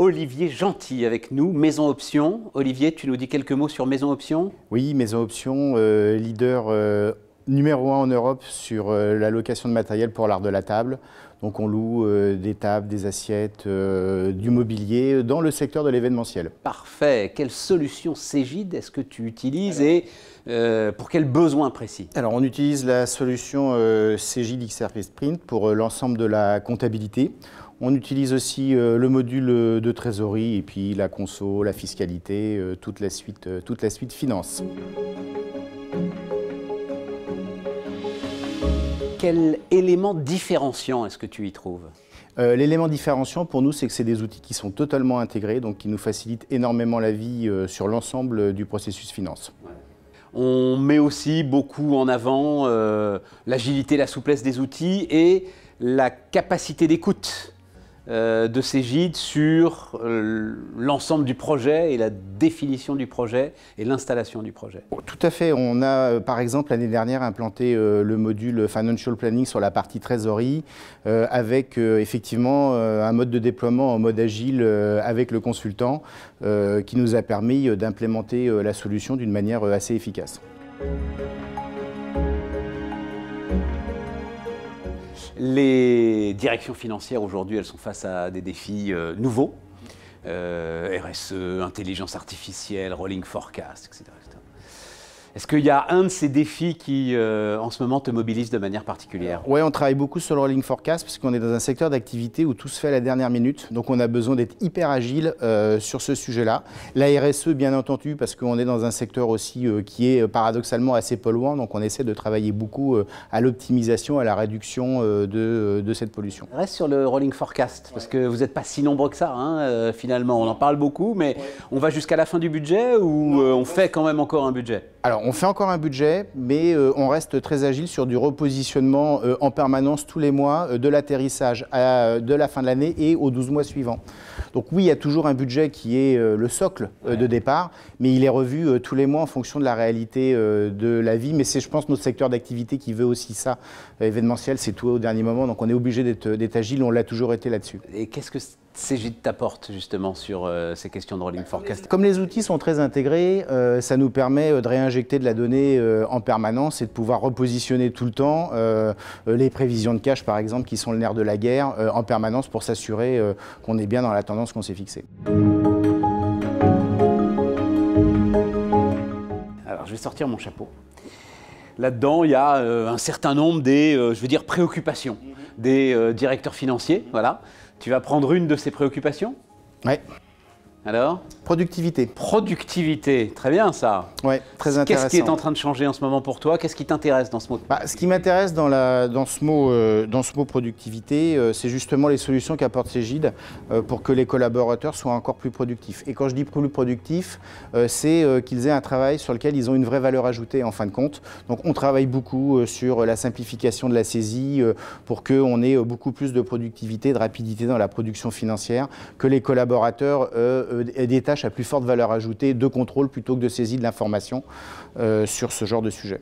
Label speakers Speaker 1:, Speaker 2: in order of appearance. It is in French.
Speaker 1: Olivier Gentil avec nous, Maison Option. Olivier, tu nous dis quelques mots sur Maison Option?
Speaker 2: Oui, Maison Option, leader numéro 1 en Europe sur la location de matériel pour l'art de la table. Donc on loue des tables, des assiettes, du mobilier dans le secteur de l'événementiel.
Speaker 1: Parfait. Quelle solution Cegid est-ce que tu utilises et pour quels besoins précis?
Speaker 2: Alors on utilise la solution Cegid XRP Sprint pour l'ensemble de la comptabilité. On utilise aussi le module de trésorerie et puis la conso, la fiscalité, toute la suite finance.
Speaker 1: Quel élément différenciant est-ce que tu y trouves?
Speaker 2: L'élément différenciant pour nous, c'est que c'est des outils qui sont totalement intégrés, donc qui nous facilitent énormément la vie sur l'ensemble du processus finance.
Speaker 1: Ouais. On met aussi beaucoup en avant l'agilité, la souplesse des outils et la capacité d'écoute de Cegid sur l'ensemble du projet et la définition du projet et l'installation du projet.
Speaker 2: Tout à fait. On a par exemple l'année dernière implanté le module Financial Planning sur la partie trésorerie avec effectivement un mode de déploiement en mode agile avec le consultant qui nous a permis d'implémenter la solution d'une manière assez efficace.
Speaker 1: Les directions financières aujourd'hui, elles sont face à des défis nouveaux, RSE, intelligence artificielle, rolling forecast, etc. Est-ce qu'il y a un de ces défis qui, en ce moment, te mobilise de manière particulière?
Speaker 2: Oui, on travaille beaucoup sur le rolling forecast parce qu'on est dans un secteur d'activité où tout se fait à la dernière minute. Donc, on a besoin d'être hyper agile sur ce sujet-là. La RSE, bien entendu, parce qu'on est dans un secteur aussi qui est paradoxalement assez polluant. Donc, on essaie de travailler beaucoup à l'optimisation, à la réduction de cette pollution.
Speaker 1: Reste sur le rolling forecast, parce que vous n'êtes pas si nombreux que ça, hein, finalement. On en parle beaucoup, mais on va jusqu'à la fin du budget ou on fait quand même encore un budget?
Speaker 2: Alors, on fait encore un budget, mais on reste très agile sur du repositionnement en permanence tous les mois, de l'atterrissage de la fin de l'année et aux 12 mois suivants. Donc oui, il y a toujours un budget qui est le socle de départ, mais il est revu tous les mois en fonction de la réalité de la vie. Mais c'est, je pense, notre secteur d'activité qui veut aussi ça. Événementiel, c'est tout au dernier moment, donc on est obligé d'être agile, on l'a toujours été là-dessus.
Speaker 1: Et qu'est-ce que Cegid t'apporte justement sur ces questions de rolling forecast?
Speaker 2: Comme les outils sont très intégrés, ça nous permet de réinjecter de la donnée en permanence et de pouvoir repositionner tout le temps les prévisions de cash, par exemple, qui sont le nerf de la guerre, en permanence pour s'assurer qu'on est bien dans la tendance qu'on s'est fixée.
Speaker 1: Alors, je vais sortir mon chapeau. Là-dedans, il y a un certain nombre des, je veux dire, préoccupations des directeurs financiers. Voilà. Tu vas prendre une de ces préoccupations?
Speaker 2: Oui.
Speaker 1: Alors?
Speaker 2: Productivité.
Speaker 1: Productivité, très bien ça.
Speaker 2: Oui, très intéressant.
Speaker 1: Qu'est-ce qui est en train de changer en ce moment pour toi? Qu'est-ce qui t'intéresse dans ce mot?
Speaker 2: Ce qui m'intéresse dans ce mot productivité, c'est justement les solutions qu'apporte Cegid pour que les collaborateurs soient encore plus productifs. Et quand je dis plus productifs, c'est qu'ils aient un travail sur lequel ils ont une vraie valeur ajoutée en fin de compte. Donc on travaille beaucoup sur la simplification de la saisie pour qu'on ait beaucoup plus de productivité, de rapidité dans la production financière, que les collaborateurs aient des tâches à plus forte valeur ajoutée de contrôle plutôt que de saisie de l'information sur ce genre de sujet.